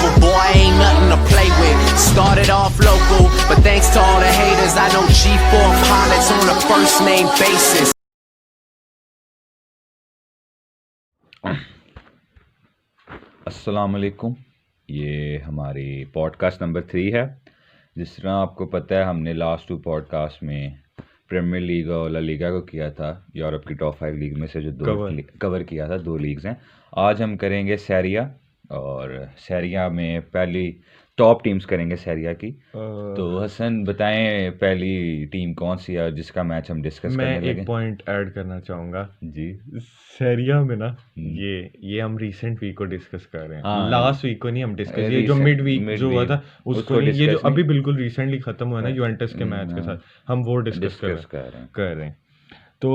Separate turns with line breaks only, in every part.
global, boy, I ain't nothing to play with. Started off local, but thanks to all the haters, I know G4 pilots on a first name basis.
अस्सलाम वालेकुम। ये हमारी podcast number 3 है। जिस तरह आपको पता है, हमने लास्ट 2 पॉडकास्ट में प्रीमियर लीग और ला लीगा को किया था। यूरोप की टॉप 5 लीग में से जो कवर किया था, 2 लीग्स हैं। आज हम करेंगे सेरिया, और सेरिया में पहली टॉप टीम्स करेंगे सेरिया की। तो हसन बताएं, पहली टीम कौन सी है जिसका मैच हम डिस्कस करने लगे?
मैं एक पॉइंट ऐड करना चाहूँगा
जी।
सेरिया में ना, ये हम रिसेंट वीक को डिस्कस कर रहे हैं।
हाँ,
लास्ट वीक को नहीं हम डिस्कस, ये जो मिड वीक जो हुआ था उसको नहीं, ये जो अभी बिल्कुल रिसेंटली खत्म हुआ ना यूवेंटस के मैच के साथ, हम वो डिस्कस कर रहे हैं। तो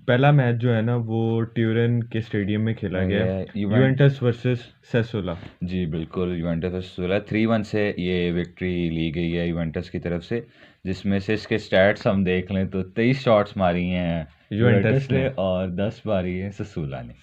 पहला मैच जो है ना, वो ट्यूरिन के स्टेडियम में खेला गया, यूवेंटस वर्सेस सेसोला।
जी बिल्कुल, यूवेंटस वर्सेस सेसोला 3-1 से ये विक्ट्री ली गई है यूवेंटस की तरफ से, जिसमें से इसके स्टैट्स हम देख लें तो 23 शॉट्स मारी हैं यूवेंटस ने और 10 मारी है सेसोला ने।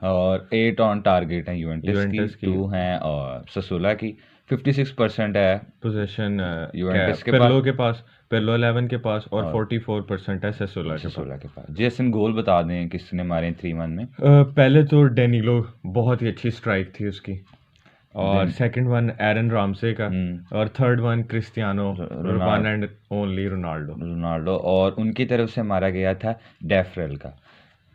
और 8 ऑन टारगेट हैं यूवेंटस की, 2 हैं और सेसोला की। 56% है पोजीशन यूवेंटस के पास, पेर्लो 11 के पास, और 44% है सेसोला के पास। जेसन गोल बता दें किसने मारे 3-1 में?
पहले तो डेनिलो, बहुत ही अच्छी स्ट्राइक थी उसकी, और सेकंड वन एरन रामसे का, और third one Cristiano Ronaldo and only Ronaldo.
और उनकी तरफ से मारा गया था डेफरेल का।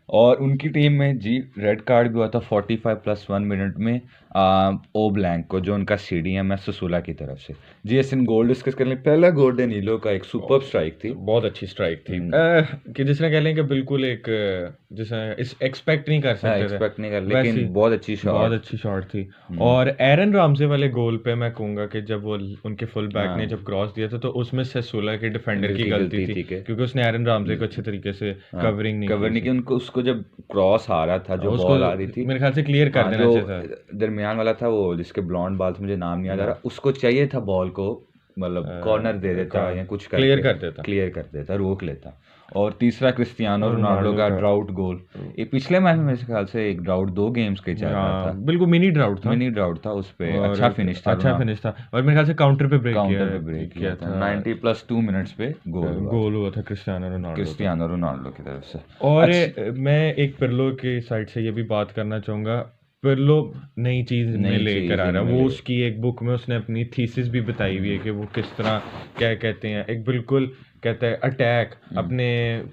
और उनकी टीम में जी रेड कार्ड भी हुआ था 45+1 मिनट में ओ ब्लैंक को, जो उनका CDM है सेसोला की तरफ से। जी एसन गोल डिस्कस कर लें। पहला गोल डेनिलो का एक सुपर स्ट्राइक थी,
बहुत अच्छी स्ट्राइक थी, कि जिसने कह लें कि बिल्कुल एक जिसे एक्सपेक्ट नहीं कर सकते,
लेकिन बहुत अच्छी शॉट
थी। और एरन रामसे वाले गोल पे मैं कहूँगा कि जब वो उनके फुल बैक ने जब क्रॉस दिया था, तो उसमें सेसोला के डिफेंडर की गलती थी, क्योंकि उसने एरन रामसे को अच्छे तरीके से कवर नहीं की।
उसको जब क्रॉस आ रहा था, जो बॉल आ रही थी,
मेरे ख्याल से क्लियर कर देना चाहिए था।
दरमियान वाला था वो, जिसके ब्लॉन्ड बाल थे, मुझे नाम नहीं याद आ रहा, उसको चाहिए था बॉल को मतलब कॉर्नर दे देता या कुछ क्लियर कर देता, रोक लेता। और तीसरा क्रिस्टियानो रोनाल्डो का ड्राउट गोल, ये पिछले मैच में मेरे ख्याल से एक ड्राउट 2 गेम्स के चल रहा था,
बिल्कुल मिनी ड्राउट था,
उस पे अच्छा फिनिश था।
और मेरे ख्याल से काउंटर पे ब्रेक किया था।
90+2 मिनट्स पे गोल
हुआ था क्रिस्टियानो रोनाल्डो
की तरफ से।
और मैं एक पिर्लो की साइड से ये भी बात करना चाहूंगा, पिर्लो नई चीज में लेकर आ रहा है। वो उसकी एक बुक में उसने अपनी थीसिस भी बताई हुई है कि वो किस तरह, क्या कहते हैं, एक बिल्कुल कहते हैं अटैक अपने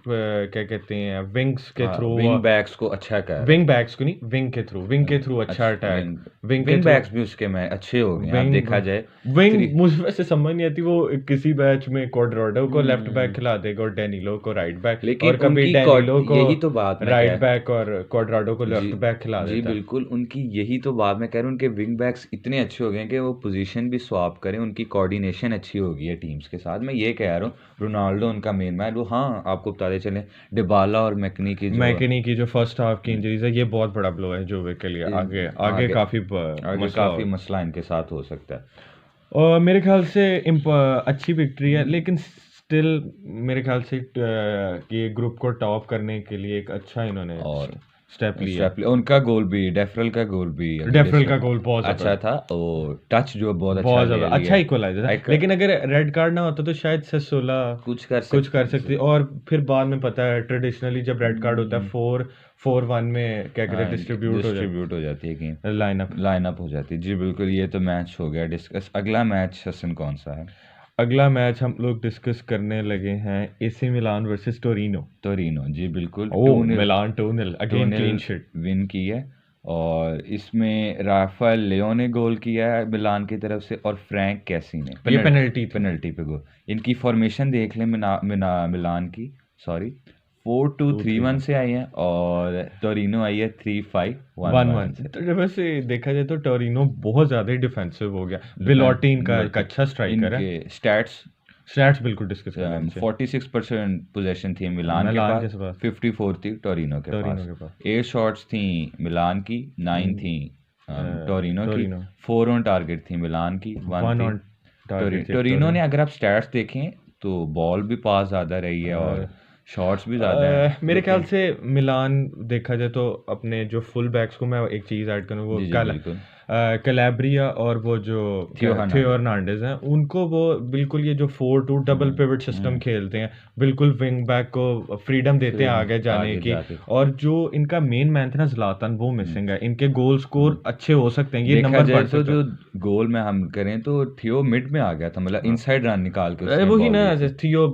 क्या कहते हैं विंग्स के थ्रू,
विंग बैक्स को अच्छा कर,
विंग बैक्स को नहीं, विंग के थ्रू अच्छा अटैक,
विंग बैक्स भी उसके में अच्छे हो गए। अब देखा जाए
विंग, मुझे वैसे समझ नहीं आती, वो किसी मैच में क्वाड्राडो को लेफ्ट बैक खिला देगा और डेनिलो को राइट बैक,
और कभी डेनिलो को यही तो बात
राइट बैक और क्वाड्राडो को लेफ्ट बैक खिला देता।
जी बिल्कुल, उनकी यही तो बात मैं कह रहा हूँ, उनके विंग बैक्स इतने अच्छे हो गए कि वो पोजीशन भी स्वैप करें, उनकी कोऑर्डिनेशन अच्छी हो गई है टीम्स के साथ। मैं ये कह रहा हूँ, रोनाल्डो उनका मेन मैन वो। हाँ, आपको बताते चले डिबाला और मैकनी
की जो फर्स्ट हाफ की इंजरीज है, ये बहुत बड़ा ब्लो है जुवे के लिए। आगे काफी
मसला इनके साथ हो सकता है।
और मेरे ख्याल से अच्छी विक्ट्री है, लेकिन स्टिल मेरे ख्याल से ये ग्रुप को टॉप करने के लिए एक अच्छा इन्होंने और स्टेप लिया।
उनका गोल भी, डेफरल का गोल बहुत अच्छा था। वो टच जो बहुत
अच्छा इक्वलाइजर था। लेकिन अगर रेड कार्ड ना होता तो शायद सेसोला कुछ कर सकती। और फिर बाद में पता है, ट्रेडिशनली जब रेड कार्ड होता है 4-1 में क्या कहते हैं डिस्ट्रीब्यूट
हो जाती है गेम, लाइनअप हो जाती है। जी बिल्कुल, ये तो मैच हो गया डिस्कस। अगला मैच हसन कौन सा है?
अगला मैच हम लोग डिस्कस करने लगे हैं AC मिलान वर्सेस टोरिनो।
जी बिल्कुल,
मिलान 2-0 अगेन क्लीन शीट
विन की है। और इसमें राफेल लियो ने गोल किया है मिलान की तरफ से, और फ्रैंक कैसी ने पेनल्टी पे गोल। इनकी फॉर्मेशन देख लें मिलान की, 4-2-3-1 से आई है, और टोरिनो आई है 3-5-1 से।
तो वैसे देखा जाए तो टोरिनो बहुत ज्यादा ही डिफेंसिव हो गया। बिलोटी इनका अच्छा स्ट्राइकर है। स्टैट्स बिल्कुल डिस्कस करें।
46% पोजीशन थी मिलान के पास, 54 थी टोरिनो के पास। 8 शॉट्स थी मिलान की, 9 थी टोरिनो की। 4 ऑन टारगेट थी मिलान की, 1 थी टोरिनो ने। अगर आप स्टैट्स देखें तो बॉल भी पास ज़्यादा रही है और शॉट्स भी ज़्यादा है।
मेरे ख्याल से मिलान देखा जाए तो अपने जो फुल बैक्स को मैं एक चीज़ ऐड करूँ, वो कैलेब्रिया और वो जो
थियो
हर्नांडेज हैं, उनको वो बिल्कुल ये जो 4-2 डबल पिवट सिस्टम खेलते हैं, बिल्कुल विंग बैक को फ्रीडम देते हैं आगे जाने की। और जो इनका मेन मैन था ना ज़लातन, वो मिसिंग है। इनके गोल स्कोर अच्छे हो सकते हैं, ये
देखा
नंबर
जाए
बढ़
तो
सकता
जो गोल में हम करें तो थियो मिड में आ गया था, मतलब इनसाइड रन निकाल के
है।
उसने
वही
बॉल
ना,
दी थी।
थियो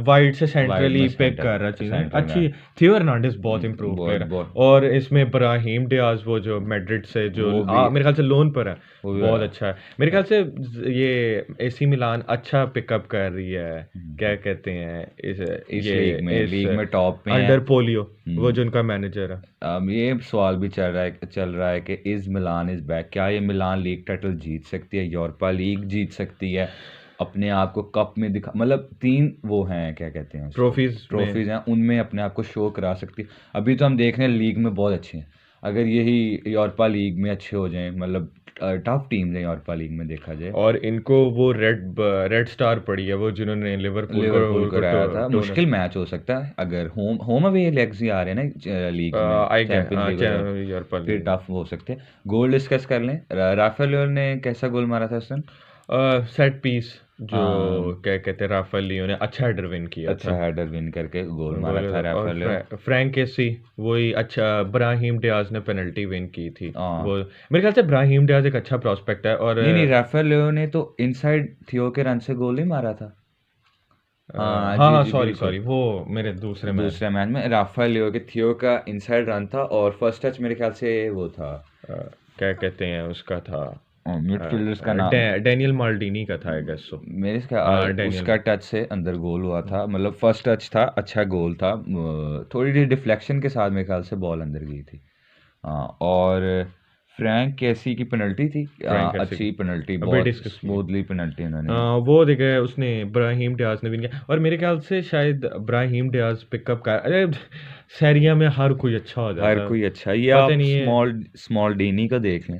वाइड से सेंट्रली
में
पिक
सेंटर
कर रहा चीज़ें
सेंटर में
अच्छी। थियो हर्नांडेज बहुत इंप्रूव प्लेयर है।
बहुत
और इसमें ब्राहीम डियाज, वो जो मैड्रिड से जो
वो भी
मेरे ख्याल से लोन पर है,
वो भी
बहुत अच्छा है मेरे ख्याल से। ये एसी मिलान अच्छा पिकअप कर रही है, क्या कहते हैं
इस
ये
लीग में टॉप पे
अंडर
है।
पोलियो, वो जो उनका मैनेजर है।
अब ये सवाल भी चल रहा है कि इज मिलान इज बैक, क्या ये मिलान लीग टाइटल जीत सकती है, यूरोपा लीग जीत सकती है, अपने आप को कप में दिखा, मतलब 3 वो हैं क्या कहते हैं ट्रॉफीज हैं, उनमें अपने आप को शो करा सकती है। अभी तो हम देख रहे हैं लीग में बहुत अच्छे हैं, अगर यही यूरोपा लीग में अच्छे हो जाएं, मतलब टफ टीम है यूरोपा लीग में देखा जाए।
और इनको वो रेड स्टार पड़ी है, वो जिन्होंने लिवरपूल
को कराया था। मुश्किल मैच हो सकता है अगर होम अवे लेग्स ही आ रहे हैं ना लीग में, चैंपियंस लीग, फिर टफ हो सकते हैं। गोल डिस्कस कर लें, राफेल ने कैसा गोल मारा था उस दिन?
सेट पीस जो क्या कहते हैं, राफेल लियो ने अच्छा हेडर विन किया,
अच्छा हेडर विन करके गोल मारा था राफेल लियो।
फ्रैंक केसी वही अच्छा, ब्राहीम डियाज ने पेनल्टी विन की थी। वो मेरे ख्याल से ब्राहीम डियाज एक अच्छा प्रोस्पेक्ट है। और
नहीं राफेल लियो ने तो इनसाइड थियो के रन से गोल नहीं मारा था।
हाँ सॉरी वो मेरे दूसरे मैच
में राफेल लियो के थियो का इनसाइड रन था, और फर्स्ट टच मेरे ख्याल से वो था,
क्या कहते हैं उसका था,
मिडफील्डर्स का नाम
डैनियल माल्डिनी का था, आई गेस सो।
मेरे उसका टच से अंदर गोल हुआ था, मतलब फर्स्ट टच था, अच्छा गोल था, थोड़ी सी डिफ्लेक्शन के साथ मेरे ख्याल से बॉल अंदर गई थी। और फ्रैंक केसी की पेनल्टी थी, अच्छी पेनल्टी, बहुत स्मूथली पेनल्टी उन्होंने
वो देखे, उसने ब्राहीम डियाज ने भी किया। और मेरे ख्याल से शायद ब्राहीम डियाज पिकअप कर, अरे सेरिया में हर कोई अच्छा हो जाता है,
हर कोई अच्छा। ये आप स्मॉल डीनी का देख लें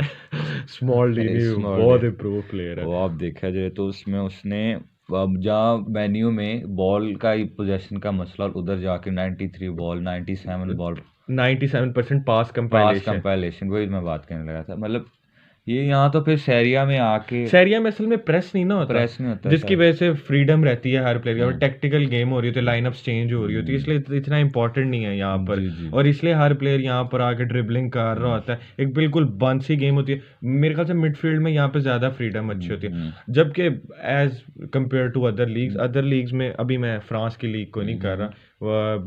स्मॉल डीनी बहुत इंप्रूव प्लेयर है।
वो आप देखा जाए तो उसमें उसने अब जहाँ मेन्यू में बॉल का पोजेशन का मसला, उधर जाके 93 बॉल 97 बॉल
97% पास कंपाइलेशन,
वही मैं बात करने लगा था। मतलब ये यहाँ तो फिर सेरिया में असल में
प्रेस नहीं होता, जिसकी वजह से फ्रीडम रहती है हर प्लेयर की, और टैक्टिकल गेम हो रही होती है, लाइनअप्स चेंज हो रही होती है, इसलिए इतना इंपॉर्टेंट नहीं है यहाँ पर। और इसलिए हर प्लेयर यहाँ पर आके ड्रिबलिंग कर रहा होता है, एक बिल्कुल बंद सी गेम होती है। मेरे ख्याल से मिडफील्ड में यहाँ पे ज़्यादा फ्रीडम अच्छी होती है, जबकि as compare to other leagues में, अभी मैं फ्रांस की लीग को नहीं कर रहा,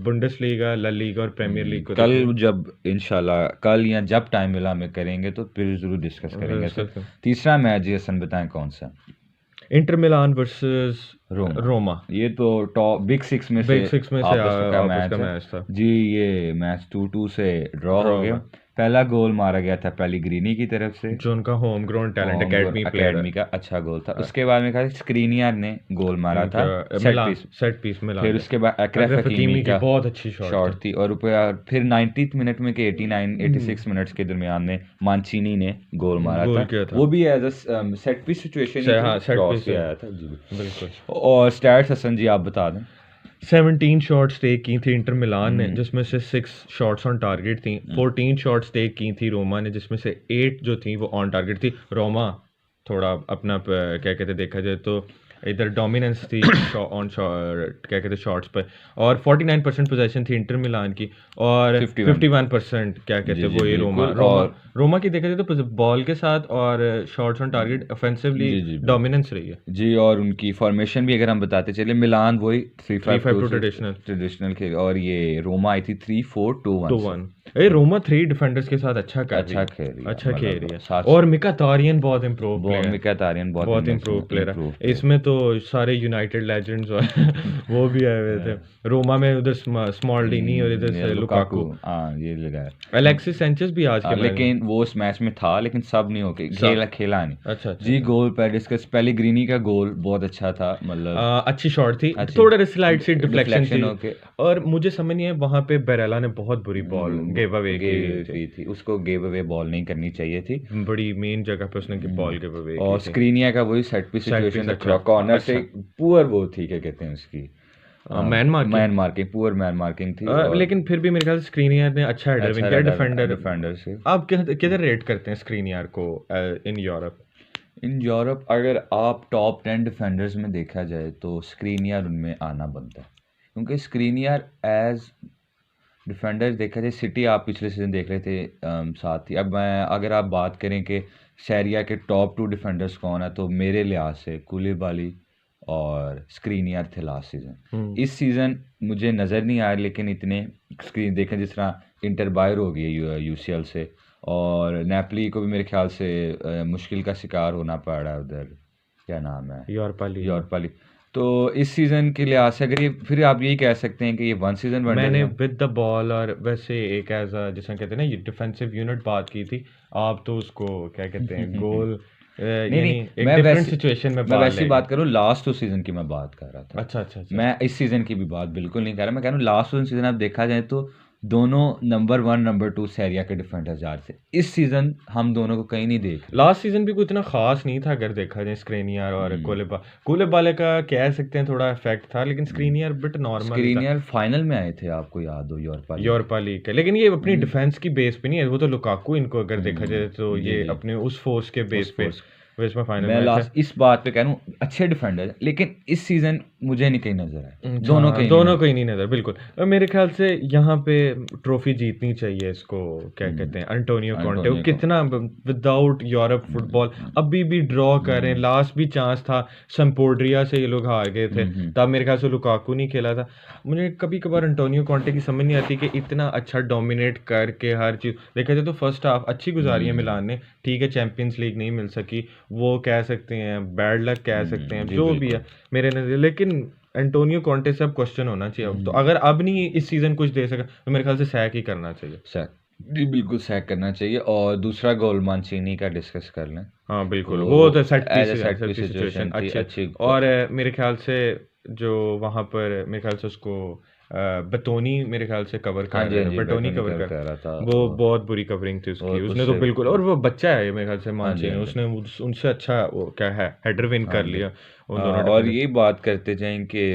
बुंडेसलीगा, ला लीगा और प्रीमियर लीग को
कल जब इंशाल्लाह कल या जब टाइम मिला हमें करेंगे तो फिर जरूर डिस्कस करेंगे। तो तीसरा मैच ये सन बताएं कौन सा?
Inter Milan versus Roma.
ये तो टॉप बिग सिक्स में से आपस का मैच था जी। ये मैच 2-2 से ड्रॉ हो गया। पहला गोल मारा गया था पेलिग्रीनी की तरफ से,
जो उनका होम ग्राउंड टैलेंट
एकेडमी का अच्छा गोल था। उसके बाद में स्क्रीनियर ने गोल मारा था
सेट पीस में।
फिर उसके बाद अकरम हकीमी का
बहुत अच्छी शॉट
थी, और फिर 90th मिनट में के 86 मिनट्स के दरमियान में मांचिनी ने गोल मारा था। वो भी as a set piece situation आया था जी बिल्कुल। और स्टैट्स हसन जी आप बता दें।
17 शॉट्स टेक की थी इंटर मिलान ने, जिसमें से 6 शॉट्स ऑन टारगेट थी। 14 शॉट्स टेक की थी रोमा ने, जिसमें से 8 जो थी वो ऑन टारगेट थी। रोमा थोड़ा अपना क्या कहते देखा जाए तो इधर डोमिनेंस थी ऑन क्या कहते शॉट्स पर, और 49% पोजीशन थी इंटर मिलान की, और 51% क्या कहते वो ये रोमा की देखा जाए तो बॉल के साथ और shots on target offensively dominance रही है जी।
और उनकी फॉर्मेशन भी अगर हम बताते चले, मिलान वही 3-5-2
ट्रेडिशनल
खेल, और ये रोमा आई थी 3-4-2-1।
रोमा 3 डिफेंडर्स के साथ अच्छा खेल रही है। और मिकातारियन बहुत इंप्रूव प्लेयर है। इसमें तो सारे यूनाइटेड लेजेंड्स वो भी आए हुए थे। रोमा में उधर स्मॉल्डिनी और इधर से लुकाकू,
ये लगाया।
अलेक्सिस सेंचेस भी आज के
लेकिन वो उस मैच में था, लेकिन सब नहीं होके खेला नहीं।
अच्छा
जी। गोल पर डिस्कस, पेलिग्रीनी का गोल बहुत अच्छा था, मतलब
अच्छी शॉट थी, थोड़ा स्लाइड सी डिफ्लेक्शन थी, और मुझे समझ नहीं है वहां पे बेरेला ने बहुत बुरी बॉल गिव अवे की
थी। उसको गिव अवे बॉल नहीं करनी चाहिए थी,
बड़ी मेन जगह पे उसने बॉल गिव अवे।
और स्क्रीनिया का वही सेट पीस सिचुएशन था, कॉर्नर से पुअर वो थी, क्या कहते हैं उसकी
man marking
man marking, poor man marking थी।
लेकिन फिर भी मेरे ख्याल से स्क्रीनियर ने अच्छा हेडर विन किया डिफेंडर।
डिफेंडर से
आप किधर रेट करते हैं स्क्रीनियर को इन यूरोप?
इन यूरोप अगर आप टॉप 10 डिफेंडर्स में देखा जाए तो स्क्रीनियर उनमें आना बनता है, क्योंकि स्क्रीनियर एज डिफेंडर देखा जाए, सिटी आप पिछले सीजन देख रहे थे साथ ही। अब मैं अगर आप बात करें कि सैरिया के टॉप 2 डिफेंडर्स कौन है, तो मेरे लिहाज से कूलिबाली और स्क्रीनियर थे लास्ट सीजन। इस सीज़न मुझे नज़र नहीं आया, लेकिन इतने स्क्रीन देखें जिस तरह इंटर बायर हो गई यूसीएल से, और नेपली को भी मेरे ख्याल से मुश्किल का शिकार होना पड़ रहा है उधर, क्या नाम है, यूरोपाली। तो इस सीज़न के लिहाज से अगर ये, फिर आप यही कह सकते हैं कि ये वन सीज़न वंडर
मैंने
है।
विद द बॉल और वैसे एक एज जिसे कहते हैं ना ये डिफेंसिव यूनिट बात की थी, आप तो उसको क्या कहते हैं गोल
नहीं,
एक
मैं
डिफरेंट
वैसे
सिचुएशन में
मैं वैसी बात करूँ, लास्ट 2 सीज़न की मैं बात कर रहा था।
अच्छा।
मैं इस सीज़न की भी बात बिल्कुल नहीं कर रहा, मैं कह रहा हूँ लास्ट सीज़न आप देखा जाए तो दोनों नंबर 1 नंबर 2 सैरिया के डिफेंडर्स जा रहे थे। इस सीज़न हम दोनों को कहीं नहीं देख रहे।
लास्ट सीजन भी कोई इतना खास नहीं था अगर देखा जाए स्क्रीनियर और कोलेबाले का कह सकते हैं थोड़ा इफेक्ट था, लेकिन स्क्रीनियर बिट नॉर्मल था।
स्क्रीनियर फाइनल में आए थे, आपको याद हो,
यूरोपा लीग का, लेकिन ये अपनी डिफेंस की बेस पे नहीं है, वो तो लुकाकू इनको अगर देखा जाए तो ये अपने उस फोर्स के बेस पे में फाइनल
मैं लास्ट इस बात पे कह रहा हूँ अच्छे डिफेंडर, लेकिन इस सीजन मुझे नहीं कहीं नजर आया, दोनों
को ही नहीं नजर। बिल्कुल, मेरे ख्याल से यहाँ पे ट्रॉफी जीतनी चाहिए इसको, क्या कहते हैं, एंटोनियो कॉन्टे। कितना विदाउट यूरोप फुटबॉल अभी भी ड्रॉ कर रहे हैं, लास्ट भी चांस था सैम्प्डोरिया से ये लोग हार गए थे, तब मेरे ख्याल से लुकाकू नहीं खेला था। मुझे कभी कभार एंटोनियो कॉन्टे की समझ नहीं आती कि इतना अच्छा डोमिनेट करके हर चीज़ देखा जाए तो फर्स्ट हाफ अच्छी गुजारी है मिलान ने, ठीक है चैंपियंस लीग नहीं मिल सकी, वो कह सकते हैं बैड लक कह सकते हैं, जो भी है मेरे नजर, लेकिन एंटोनियो कॉन्टे से अब क्वेश्चन होना चाहिए। तो अगर अब नहीं इस सीजन कुछ दे सका तो मेरे ख्याल से सैक ही करना चाहिए।
जी बिल्कुल सैक करना चाहिए। और दूसरा गोल मांचीनी का डिस्कस कर लें।
हाँ बिल्कुल, वो तो सेट
पीस सिचुएशन
अच्छी। और मेरे ख्याल से जो वहाँ पर मेरे ख्याल से उसको बतौनी मेरे ख्याल से कवर कर रहा है, बतौनी कवर कर रहा था, वो बहुत बुरी कवरिंग थी उसकी, उसने तो बिल्कुल, और वो बच्चा है मेरे ख्याल से मांचीनी, उसने उनसे अच्छा वो क्या है हेडर विन कर लिया उन दोनों।
और ये बात करते जाएं कि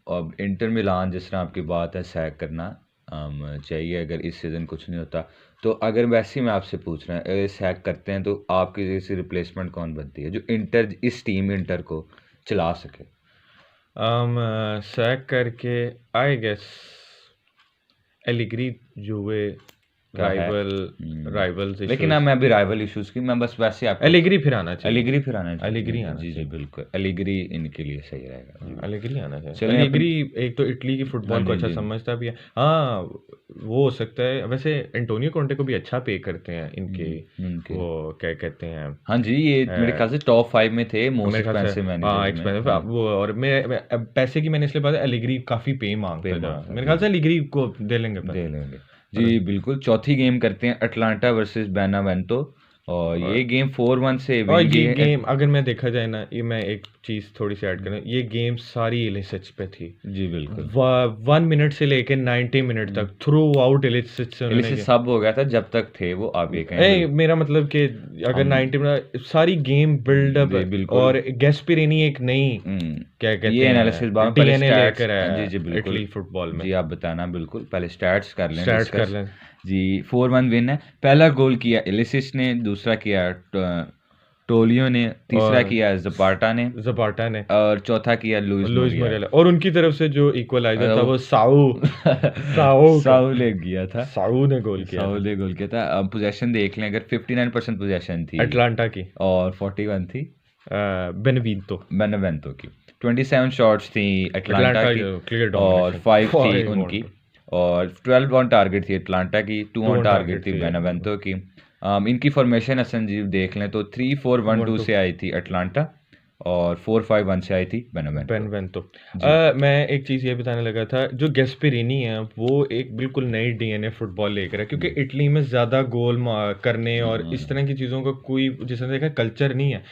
अब इंटर मिलान जिस तरह आपकी बात है सैक करना चाहिए अगर इस सीज़न कुछ नहीं होता, तो अगर वैसे ही मैं आपसे पूछ रहा हूँ अगर सैक करते हैं तो आपकी जैसे रिप्लेसमेंट कौन बनती है जो इंटर इस टीम इंटर को चला सके?
सैक करके I guess allegory Juve rivals,
लेकिन मैं अभी राइवल इश्यूज की, मैं बस वैसे आपको
एलिग्री फिर आना चाहिए,
एलिग्री आना
जी
जी बिल्कुल, एलिग्री इनके लिए सही रहेगा,
एलिग्री आना चाहिए। एलिग्री एक तो इटली की फुटबॉल को अच्छा समझता भी है, हाँ वो हो सकता है। वैसे एंटोनियो कॉन्टे को भी अच्छा पे करते हैं इनके वो क्या कहते हैं,
हाँ जी ये मेरे ख्याल से टॉप 5 में थे मोस्ट एक्सपेंसिव मैनेजर,
वो और मैं पैसे की मैंने इसलिए बात, एलिग्री काफी पे मांगते हैं, मेरे ख्याल से एलिग्री को दे लेंगे
जी बिल्कुल। चौथी गेम करते हैं अटलांटा वर्सेस बेनावेंतो, और ये गेम 4-1 से
और ये गेम अगर मैं देखा जाए ना, ये मैं एक चीज़ थोड़ी सी ऐड करूँ, ये गेम सारी इलिसिट्स पे थी
जी बिल्कुल,
1 मिनट से लेके 90 मिनट तक थ्रू आउट इलिसिट्स
सब हो गया था जब तक थे वो, आप ये कहें
मेरा मतलब कि अगर 90 मिनट सारी गेम बिल्डअप, और गैस्पेरिनी एक नई क्या कहते हैं
ये एनालिसिस
डीएनए लेकर आया
जी बिल्कुल
इटली फुटबॉल में,
जी आप बताना बिल्कुल, पहले स्टैट्स कर लें जी। 4-1 विन है, पहला गोल किया इलिसिट्स ने, दूसरा किया टोलियो ने, तीसरा किया जपाटा ने और चौथा किया लुइस मोरेला,
और उनकी तरफ से जो इक्वलाइजर था वो साउ ले गया था, साउ ने गोल किया
था। अब पोजीशन देख लें, अगर 59% पोजीशन थी
अटलांटा की
और 41 थी
बेनेवेंतो
की, 27 शॉट्स थी अटलांटा की और 5 थी उनकी, और 12 ऑन टारगेट थी अटलांटा की, 2 ऑन टारगेट थी बेनावेंतो की। इनकी फॉर्मेशन हसन जी देख लें तो 3-4-1-2 से आई थी अटलांटा और 4-5-1 से आई थी बेनावेंतो।
मैं एक चीज़ ये बताने लगा था, जो गैस्पेरिनी है वो एक बिल्कुल नई डीएनए फुटबॉल लेकर है, क्योंकि इटली में ज़्यादा गोल करने और इस तरह की चीज़ों का कोई जिसने देखा कल्चर नहीं है।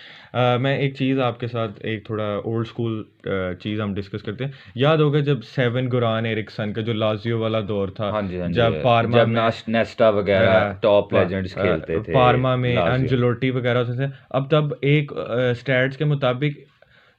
मैं एक चीज़ आपके साथ एक थोड़ा ओल्ड स्कूल चीज़ हम डिस्कस करते हैं। याद होगा जब सेवन गुरान एरिक्सन का जो लाजियो वाला दौर था, जब पार्मा में
नेस्टा वगैरह टॉप लेजेंड्स खेलते थे,
पार्मा में एंजेलोटी वगैरह होते थे, अब तब एक स्टैट्स के मुताबिक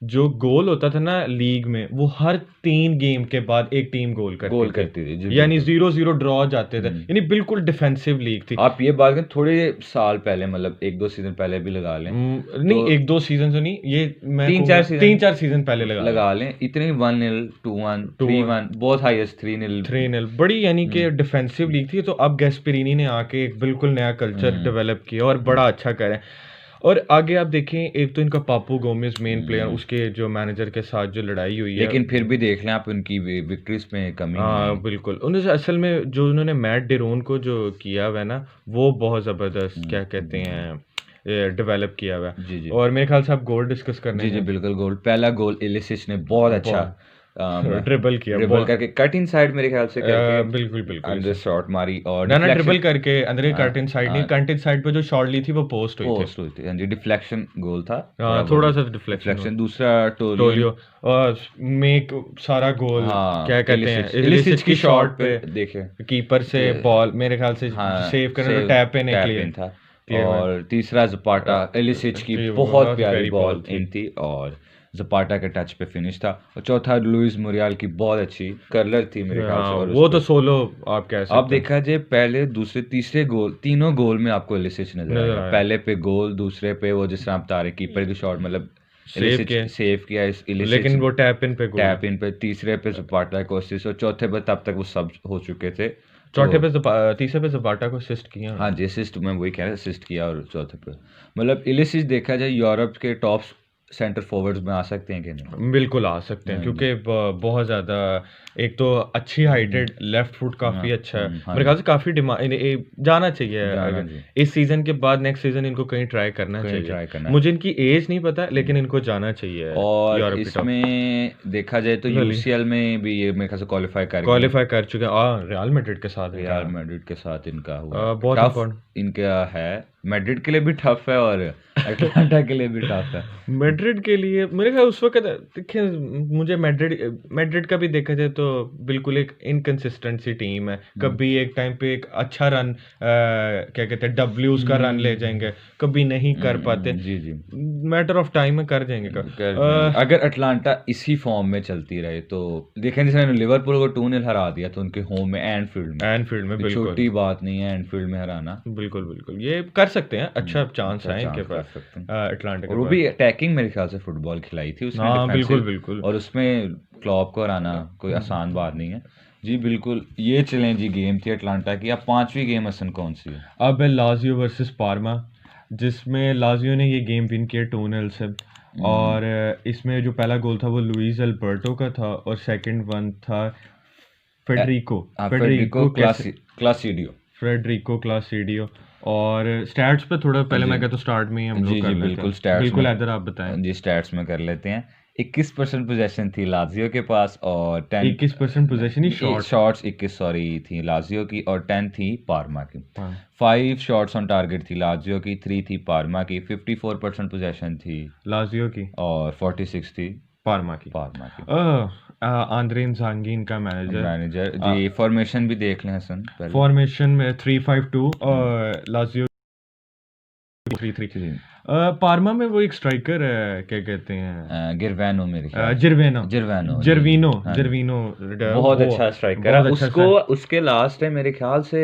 जो गोल होता था ना लीग में, वो हर 3 गेम के बाद एक टीम गोल
गोल
करती
करती थी जी,
थी, यानी
बिल्कुल।
0-0 ड्रॉ जाते थे, यानी बिल्कुल डिफेंसिव लीग थी।
आप ये बात करें थोड़े साल पहले, मतलब 1-2 सीज़न पहले भी लगा लें,
नहीं,
तो
1-2 सीज़न तो नहीं, ये मैं
3-4
कहूँगा
सीज़न
3-4 सीज़न पहले लगा लें।
लगा लें, इतने 1-0, 2-1,
2-1,
3-1, बहुत हाईएस्ट 3-0।
3-0 बड़ी यानी कि डिफेंसिव लीग थी। तो अब गैस्पेरिनी ने आके एक बिल्कुल नया कल्चर डेवलप किया और बड़ा अच्छा कर रहे हैं। और आगे आप देखें, एक तो इनका पापू गोमेज मेन प्लेयर, उसके जो मैनेजर के साथ जो लड़ाई हुई है,
लेकिन फिर भी देख लें आप, उनकी विक्ट्रीज में कमी नहीं
हाँ
आई।
बिल्कुल। उन्होंने असल में जो उन्होंने मैट डेरोन को जो किया हुआ है ना, वो बहुत ज़बरदस्त क्या कहते हैं डेवलप किया हुआ है।
जी जी
और मेरे ख्याल से आप गोल डिस्कस करने
जी जी बिल्कुल। गोल, पहला गोल इलिसिच ने बहुत अच्छा
ड्रिबल किया
ड्रिबल
बहुत,
करके कट इन साइड मेरे ख्याल से करके
बिल्कुल बिल्कुल
अंदर शॉट मारी और
ना ड्रिबल
डिफ्लेक्शन
करके अंदर कट इन साइड नहीं,
हाँ,
कट इन साइड पे जो शॉट ली थी वो पोस्ट हुई थी।
पोस्ट हुई थी। हाँ जी, डिफ्लेक्शन गोल था,
थोड़ा सा डिफ्लेक्शन।
डिफ्लेक्शन। दूसरा टोलियो,
टोलियो और मेक सारा गोल
हाँ,
क्या कहते हैं,
इलिसिच
इलिसिच की शॉट पे
देखे
कीपर से बॉल मेरे ख्याल से
हाँ,
सेव करने, टैप इन है,
टैप
क्लियर
इन था।
clear
और तीसरा जपाटा, इलिसिच की
की
बहुत
बहुत
प्यारी
प्यारी
बॉल
बॉल थी।
इन थी और जपाटा के टच पे फिनिश था। और चौथा लुइस मोरियाल की बहुत अच्छी कर्लर थी मेरे ख्याल से।
हाँ,
और
वो
उसको
तो सोलो आप कह सकते
अब देखा जाए, पहले दूसरे तीसरे गोल, तीनों गोल में आपको इलिसिच नजर
नजर
आएगा।
आया।
पहले पे गोल, दूसरे पे वो जिस तरह आप बता रहे कीपर की शॉट, मतलब
सेव किया,
सेव किया इस इलिसिच,
लेकिन वो टैप इन पे गोल।
टैप इन पे, तीसरे पे जपाटा को असिस्ट, और चौथे पे तब तक वो सब हो चुके थे।
चौथे पे तीसरे पे जपाटा को असिस्ट किया।
हाँ जी, असिस्ट मैं वही कह रहा, असिस्ट किया। और चौथे पे मतलब इलिसिच देखा जाए यूरोप के टॉप सेंटर फॉरवर्ड्स में आ सकते हैं कि नहीं?
बिल्कुल आ सकते हैं, क्योंकि बहुत ज़्यादा, एक तो अच्छी हाइटेड, लेफ्ट फुट काफ़ी अच्छा है मेरे ख्याल से, काफ़ी डिमांड जाना चाहिए।
जाना जी।
इस सीज़न के बाद नेक्स्ट सीज़न इनको कहीं ट्राई करना
कहीं
चाहिए।
ट्राई करना।
मुझे इनकी एज नहीं पता, लेकिन इनको जाना चाहिए
और
यूरोप की टॉप।
इसमें देखा जाए तो
Really?
यूसीएल में भी ये मेरे ख्याल से क्वालिफाई कर गए।
क्वालिफाई कर चुके हैं, रियल मैड्रिड के साथ
रियल मैड्रिड के साथ इनका हुआ
बहुत
टफ
important।
इनका है। मैड्रिड के लिए भी टफ है और अटलांटा के लिए भी टफ है।
मैड्रिड के लिए मेरे ख्याल उस वक्त देखिए, मुझे मैड्रिड का भी देखा जाए तो बिल्कुल एक इनकंसिस्टेंट सी टीम है। कभी एक टाइम पे एक अच्छा रन क्या कहते हैं डब्ल्यूज का रन ले जाएंगे, कभी नहीं कर पाते।
जी जी
मैटर ऑफ टाइम में कर जाएंगे
अगर अटलांटा इसी फॉर्म में चलती रहे तो देखें, जैसे लिवरपूल को 2-0 हरा दिया तो उनके होम में एनफील्ड में
बिल्कुल
छोटी बात नहीं है एनफील्ड में हराना।
बिल्कुल बिल्कुल ये कर सकते हैं, अच्छा चांस है इनके पास अटलांटा के
और वो
पास।
भी अटैकिंग मेरे ख्याल से फुटबॉल खिलाई थी उसने,
हाँ बिल्कुल
defensive,
बिल्कुल।
और उसमें क्लॉप को हराना कोई आसान बात नहीं है। जी बिल्कुल। ये चलें जी, गेम थी अटलांटा की। अब 5वीं गेम हसन कौन सी है?
अब है लाजियो वर्सेस पार्मा, जिसमें लाजियो ने ये गेम विन किया 2-0 से। और इसमें जो पहला गोल था वो लुइस अल्बर्टो का था, और सेकंड वन था फेडरिको क्लासिडियो। और स्टैट्स पे थोड़ा पहले मैं कहता हूँ स्टार्ट में ही हम लोग कर लेते
बिल्कुल
हैं।
स्टैट्स
बिल्कुल
में,
इधर आप बताएं।
जी स्टैट्स में कर लेते हैं। 21% पोजेशन थी लाजियो के पास और
21% पोजीशन ही
शॉट्स 21 सॉरी थी लाजियो की और 10 थी पार्मा की।
हाँ।
5 शॉट्स ऑन टारगेट थी लाजियो की, 3 थी पार्मा की। 54% पोजेशन थी
लाजियो की
और 46 थी
पार्मा की। आंद्रे इंजागी इनका मैनेजर
जी। फॉर्मेशन भी देख लें हसन पहले।
फॉर्मेशन में 3-5-2 और लाजियो 3-3। पार्मा में वो एक स्ट्राइकर है, क्या कहते हैं,
गिरवानो मेरे ख्याल
जर्विनो
बहुत अच्छा स्ट्राइकर है। उसको उसके लास्ट टाइम मेरे ख्याल से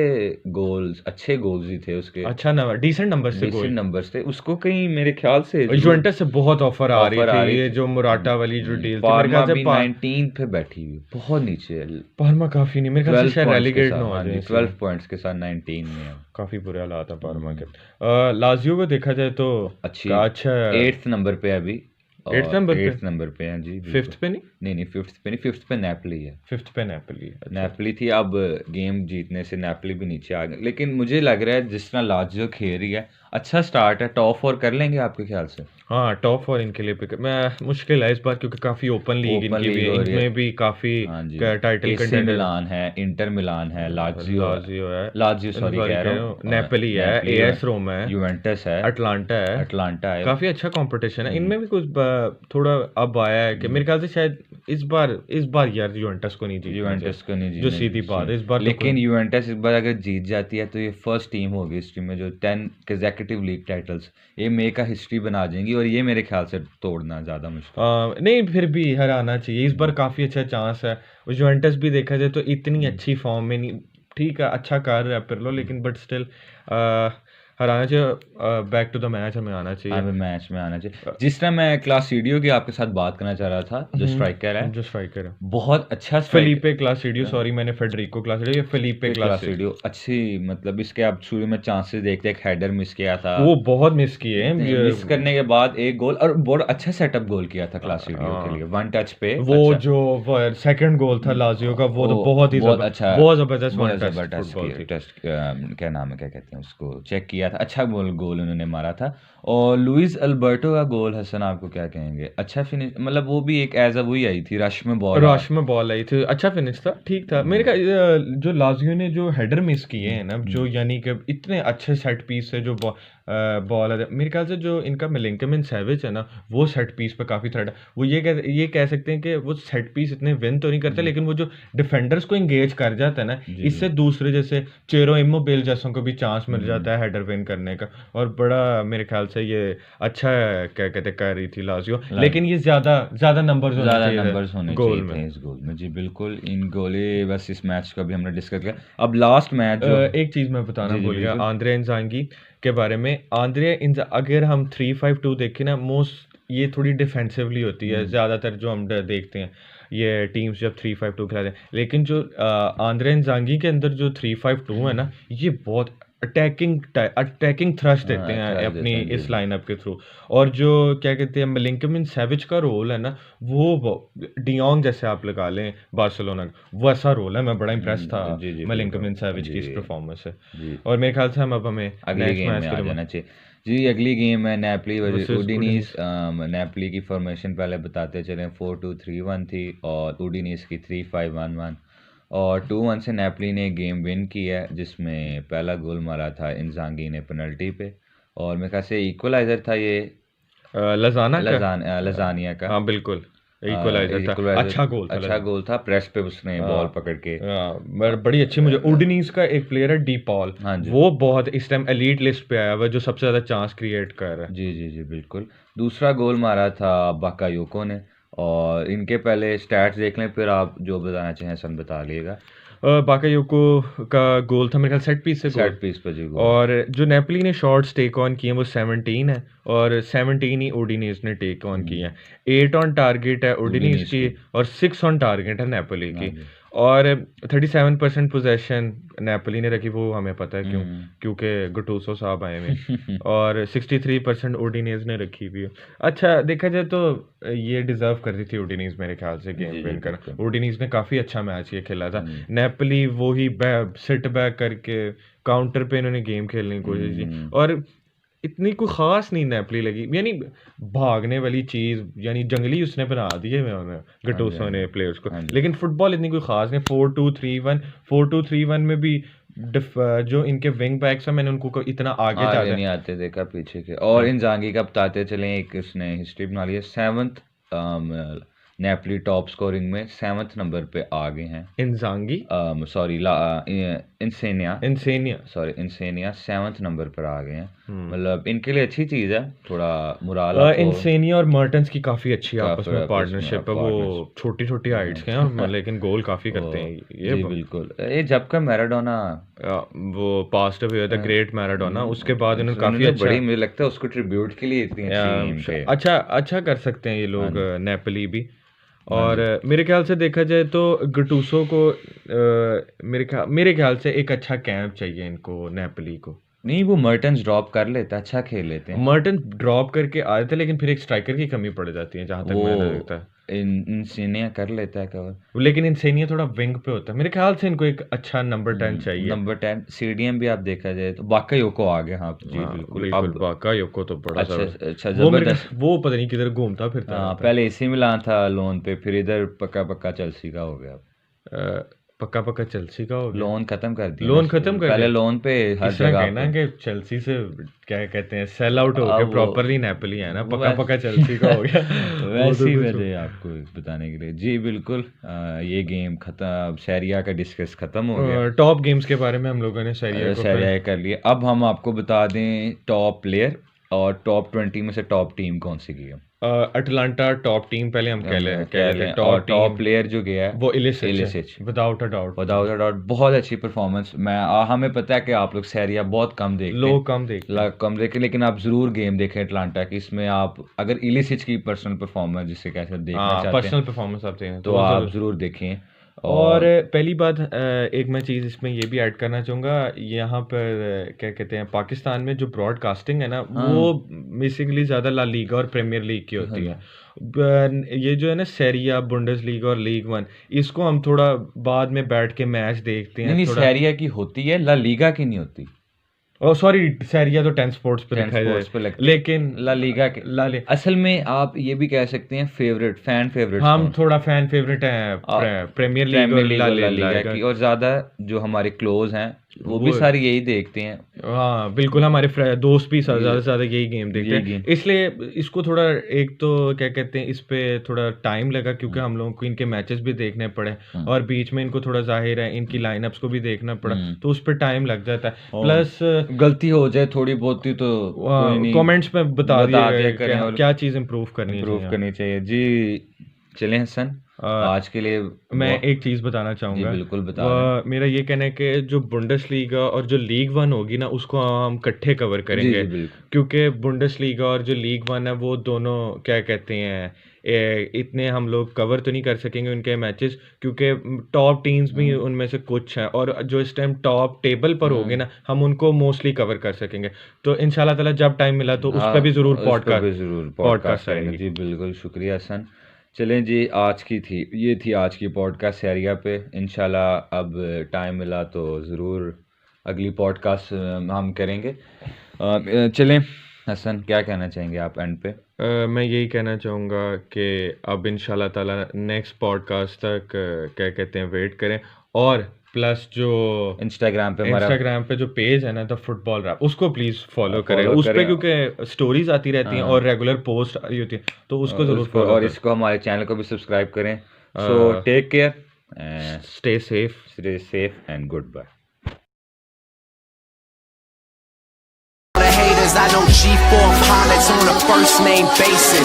अच्छे गोल्स ही थे उसके,
अच्छा डिसेंट नंबर्स
थे। उसको कहीं मेरे ख्याल से
यूवेंटस से बहुत ऑफर आ रही थी, ये जो मुराटा वाली जो डील थी मेरे ख्याल से
19 पे बैठी हुई, बहुत नीचे है।
पार्मा काफी नहीं, मेरे ख्याल से शायद रेलीगेट ना हो जाए।
12 पॉइंट्स के साथ 19 में है।
काफी बुरे हालात है पार्मा के। लाजियो को देखा जाए तो अच्छा
8th नंबर पे अभी,
8th
नंबर पे हैं जी।
5th पे नहीं
5th पे नहीं, 5th पे नेपली है।
5th पे नेपली
नेपली थी। अब गेम जीतने से नेपली भी नीचे आ गए, लेकिन मुझे लग रहा है जिस तरह लाजियो खेल रही है, अच्छा स्टार्ट है। टॉप 4 कर लेंगे आपके ख्याल से?
हाँ टॉप 4 इनके लिए मैं मुश्किल है इस बार, क्योंकि काफी ओपन लीग इनकी भी है, इनमें भी काफी टाइटल कंटेंडर,
मिलान है, इंटर मिलान है, लाजियो सॉरी कह रहा हूं,
नेपली है, एएस रोम है,
यूवेंटस है,
अटलांटा है।
काफी
काफी अच्छा कंपटीशन है इनमें भी। कुछ थोड़ा अब आया है कि मेरे ख्याल से शायद इस बार यार यूवेंटस को नहीं जीतना
यूवेंटस को नहीं
चाहिए, जो
जीतना
सीधी बात है, इस बार तो
लेकिन यूवेंटस इस बार अगर जीत जाती है तो ये फर्स्ट टीम होगी हिस्ट्री में जो 10 कंसेक्यूटिव लीग टाइटल्स ये मेक का हिस्ट्री बना देंगी, और ये मेरे ख्याल से तोड़ना ज़्यादा मुश्किल
नहीं फिर भी हराना चाहिए, इस बार काफ़ी अच्छा चांस है। यूवेंटस भी देखा जाए तो इतनी अच्छी फॉर्म में नहीं, ठीक है अच्छा कर रहा है पिरलो, लेकिन बट स्टिल हराना चाहिए, बैक टू द मैच हमें आना चाहिए।
हमें मैच में आना चाहिए। जिस तरह मैं क्लासिडियो की आपके साथ बात करना चाह रहा था, जो स्ट्राइकर है,
जो स्ट्राइकर है
बहुत अच्छा
फिलिपे क्लासिडियो, सॉरी मैंने फेडरिको क्लासिडियो, ये फिलिपे क्लासिडियो
क्लासिडियो अच्छी, मतलब इसके आप शुरू में चांसेस देखते हैं, एक हेडर मिस किया था,
वो बहुत मिस किए हैं,
मिस करने के बाद एक गोल, और बहुत अच्छा सेटअप गोल किया था क्लासिडियो के लिए, वन टच पे
वो
अच्छा,
जो सेकंड गोल था लाजियो का, वो तो बहुत
अच्छा,
बहुत जबरदस्त
बहुत
वन टच
जबरदस्त
फुटबॉल
किया,
थी।
टेस्ट क्या नाम है, क्या कहते हैं उसको, चेक किया था, अच्छा गोल उन्होंने मारा था। और लुइस अल्बर्टो का गोल, हसन आपको क्या कहेंगे, अच्छा फिनिश, मतलब वो भी एक एज अ वही आई थी, रश में बॉल
आई थी, अच्छा फिनिश था, ठीक था। मेरे का जो लाजियो ने जो हेडर मिस किए हैं ना, जो यानी कि इतने अच्छे सेट पीस से जो बॉल है, मेरे ख्याल से जो इनका मिलिंकमिन सेविच है ना, वो सेट पीस पे काफ़ी थ्रेड है। वो ये कह सकते हैं कि वो सेट पीस इतने विन तो नहीं करते, लेकिन वो जो डिफेंडर्स को इंगेज कर जाता है ना, इससे दूसरे जैसे चेरो इमोबिल जैसों को भी चांस मिल जाता है हेडर विन करने का, और बड़ा मेरे ख्याल से ये अच्छा क्या कहते कर रही थी लाजियो, लेकिन ये ज़्यादा नंबर्स होने
चाहिए थे इस गोल में। जी बिल्कुल, इन गोले बस इस मैच को भी हमने डिस्कस किया। अब लास्ट मैच
एक चीज़ मैं बताना भूल गया आंद्रे इंजागी के बारे में। अगर हम 3-5-2 देखें ना, मोस्ट ये थोड़ी डिफेंसिवली होती है ज़्यादातर, जो हम देखते हैं ये टीम्स जब 3-5-2 खिलाते हैं, लेकिन जो आंद्रे इंजागी के अंदर जो 3-5-2 है ना, ये बहुत अटैकिंग थ्रश देते हैं अपनी इस लाइनअप के थ्रू। और जो क्या कहते हैं मिलिंकमिन सेविच का रोल है ना, वो डियोंग जैसे आप लगा लें बार्सिलोना का, वैसा रोल है। मैं बड़ा इंप्रेस था मिलिंकमिन सेविच की इस परफॉर्मेंस से, और मेरे ख्याल से हमें
अगले गेम में आ जाना चाहिए। जी अगली गेम है नेपली वर्सेस उडिनीज। नेपली की फॉर्मेशन पहले बताते चलें, 4-2-3-1 थी, और उडिनीज की 3-5-1-1, और 2-1 से नेपली ने गेम विन किया है, जिसमें पहला गोल मारा था इंजागी ने पेनल्टी पे, और मेरे ख्याल से इक्वलाइजर था ये लजानिया का।
हाँ बिल्कुल इक्वलाइजर था, अच्छा गोल था,
प्रेस पे उसने बॉल पकड़ के
बड़ी अच्छी। मुझे उडिनीज का एक प्लेयर है डी पॉल, वो बहुत इस टाइम एलीट लिस्ट पे आया हुआ, जो सबसे ज्यादा चांस क्रिएट कर रहा है।
जी बिल्कुल। दूसरा गोल मारा था बाकायोको ने, और इनके पहले स्टैट्स देख लें, फिर आप जो बताना चाहें सन बता लिएगा।
बाकायोको का गोल था मेरे ख्याल सेट पीस
पे जी गोल।
और जो नेपली ने शॉट्स टेक ऑन किए वो 17 है, और 17 ही उडिनीज ने टेक ऑन किए हैं। 8 ऑन टारगेट है उडिनीज की, और 6 ऑन टारगेट है नेपली की, और 37% पोजेशन नेपली ने रखी, वो हमें पता है क्यों, क्योंकि गटूसो साहब आए हुए और 63% उडिनीज ने रखी हुई है। अच्छा देखा जाए तो ये डिजर्व कर रही थी उडिनीज मेरे ख्याल से गेम विन करना। उडिनीज ने काफ़ी अच्छा मैच ये खेला था। नेपली वही सिट बैक करके काउंटर पे इन्होंने गेम खेलने की कोशिश की, और इतनी कोई ख़ास नहीं नेपली लगी, यानी भागने वाली चीज़, यानी जंगली उसने बना दिए गटूसो ने प्लेयर्स को, लेकिन फुटबॉल इतनी कोई ख़ास नहीं। 4-2-3-1 में भी जो इनके विंग बैक्स हैं, मैंने उनको इतना आगे
नहीं आते देखा पीछे के। और इंजागी का बताते चलें, एक उसने हिस्ट्री बना ली है, 7th नेपली टॉप स्कोरिंग में 7th नंबर पे आ गए हैं
इंजागी,
सॉरी इंसेनिया 7th नंबर पर आ गए हैं। मतलब इनके लिए अच्छी चीज़ है, थोड़ा मुराल।
इंसेनिया और मर्टेंस की काफ़ी अच्छी आपस में पार्टनरशिप है, वो छोटी हाइट्स के हैं लेकिन गोल काफ़ी करते हैं ये।
बिल्कुल, ये जब का मैराडोना
वो पास्ट हुआ था, ग्रेट मैराडोना, उसके बाद इन्होंने काफ़ी अच्छा,
बड़ी मुझे लगता है उसको ट्रिब्यूट के लिए इतनी अच्छी
अच्छा कर सकते हैं ये लोग नेपली भी। और मेरे ख्याल से देखा जाए तो गटूसो को मेरे ख्याल से एक अच्छा कैंप चाहिए इनको, नेपली को।
नहीं, वो मर्टेंस ड्रॉप कर लेता, अच्छा खेल लेते हैं।
मर्टेंस ड्रॉप करके आए थे, लेकिन फिर एक स्ट्राइकर की कमी पड़ जाती है, जहाँ तक मैंने देखा है।
इंसेनिया कर लेता है कवर,
लेकिन इंसेनिया थोड़ा विंग पे होता है। मेरे ख्याल से इनको एक अच्छा नंबर 10 चाहिए।
नंबर 10 सीडीएम भी आप देखा जाए तो बाकायोको आ गया। हाँ जी बिल्कुल,
बाकायोको तो बड़ा
अच्छा जबरदस्त,
वो पता नहीं किधर घूमता फिरता।
पहले एसी मिलान था लोन पे, फिर इधर पक्का चेल्सी का हो गया।
पक्का पक्का चेल्सी का हो गया।
लोन खत्म कर दिया
लोन
ना
खत्म
उसको।
कर
पहले
दिया।
लोन पे हर
इस तरह
जगह
कहना कि चेल्सी से क्या कहते हैं सेल आउट हो
अब
गया
वो-
प्रॉपरली, नेपोली है ना, पक्का
वैस-
पक्का चेल्सी का हो गया। वो
वैसे
तो
ही
कुछ
वजह है आपको बताने के लिए जी बिल्कुल। ये गेम खत्म, सैरिया का डिस्कस खत्म हो गया,
टॉप गेम्स के बारे में हम लोगों ने सैरिया को
सैरिया कर लिए। अब हम आपको बता दें टॉप प्लेयर और टॉप 20 में से टॉप टीम कौन सी की है।
अटलांटा टॉप टीम पहले हम कह
कह
लेते
लें,
हैं।
और
टॉप
टॉप
टीम
प्लेयर जो गया है
वो Ilicic
Ilicic,
without a doubt.
Without a doubt बहुत अच्छी परफॉर्मेंस। हमें पता है कि आप लोग सैरिया बहुत कम देखते हैं,
लोग कम देखते हैं।
कम देखें, लेकिन आप जरूर गेम देखें अटलांटा की। इसमें आप अगर इलिसिच की पर्सनल परफॉर्मेंस जिसे कैसे देखना चाहते
पर्सनल
हैं
परफॉर्मेंस आप देखें
तो आप जरूर देखें।
और पहली बात एक मैं चीज़ इसमें ये भी ऐड करना चाहूँगा, यहाँ पर क्या कहते हैं पाकिस्तान में जो ब्रॉडकास्टिंग है ना वो बेसिकली ज़्यादा ला लीगा और प्रीमियर लीग की होती है। ये जो है ना सेरिया, बुंडेस लीग और लीग वन, इसको हम थोड़ा बाद में बैठ के मैच देखते हैं
नहीं
थोड़ा।
सैरिया की होती है, ला लीगा की नहीं होती।
ओ सॉरी, सेरिया तो 10 स्पोर्ट्स पे
10
लिखा
स्पोर्ट्स पे
है,
लगती है।
लेकिन
ला लीगा के
ला ले
असल में आप ये भी कह सकते हैं फेवरेट, फैन फेवरेट।
हम थोड़ा फैन फेवरेट हैं प्रीमियर लीग और ला
लीगा की, और ज्यादा जो हमारे क्लोज हैं वो भी सारी यही देखते हैं।
हाँ बिल्कुल, हमारे दोस्त भी ज़्यादा से ज़्यादा यही गेम देखते हैं, इसलिए इसको थोड़ा एक तो क्या कहते हैं इस पे थोड़ा टाइम लगा क्योंकि हम लोगों को इनके मैचेस भी देखने पड़े और बीच में इनको थोड़ा जाहिर है इनकी लाइनअप्स को भी देखना पड़ा, तो उस पर टाइम लग जाता है। प्लस
गलती हो जाए थोड़ी बहुत ही तो
कमेंट्स में बता दिया
करें और
क्या चीज़ इम्प्रूव करनी
चाहिए जी। चलें हसन, आज के लिए
मैं एक चीज़ बताना चाहूँगा।
बिल्कुल बता
मेरा ये कहना है कि जो बुंडेस लीगा और जो लीग वन होगी ना उसको हम इकट्ठे कवर करेंगे, क्योंकि बुंडेस लीगा और जो लीग वन है वो दोनों क्या कहते हैं इतने हम लोग कवर तो नहीं कर सकेंगे उनके मैचेस, क्योंकि टॉप टीम्स भी उनमें से कुछ हैं और जो इस टाइम टॉप टेबल पर होंगे ना हम उनको मोस्टली कवर कर सकेंगे। तो इंशाल्लाह ताला जब टाइम मिला तो उस पर भी ज़रूर पॉडकास्ट आएंगे।
जी बिल्कुल, शुक्रिया हसन। चलें जी, ये थी आज की पॉडकास्ट सैरिया पे। इंशाल्लाह अब टाइम मिला तो ज़रूर अगली पॉडकास्ट हम करेंगे। चलें हसन, क्या कहना चाहेंगे आप एंड पे।
मैं यही कहना चाहूँगा कि अब इंशाल्लाह ताला नेक्स्ट पॉडकास्ट तक क्या कहते हैं वेट करें, और प्लस जो
इंस्टाग्राम पे
जो पेज है ना द फुटबॉल रैप, उसको प्लीज़ फॉलो करें उस पर, क्योंकि स्टोरीज आती रहती हैं और रेगुलर पोस्ट आ रही होती है, तो उसको ज़रूर फॉलो
और इसको हमारे चैनल को भी सब्सक्राइब करें। So take care,
stay safe
and goodbye.
I know G4 pilots on a first name basis.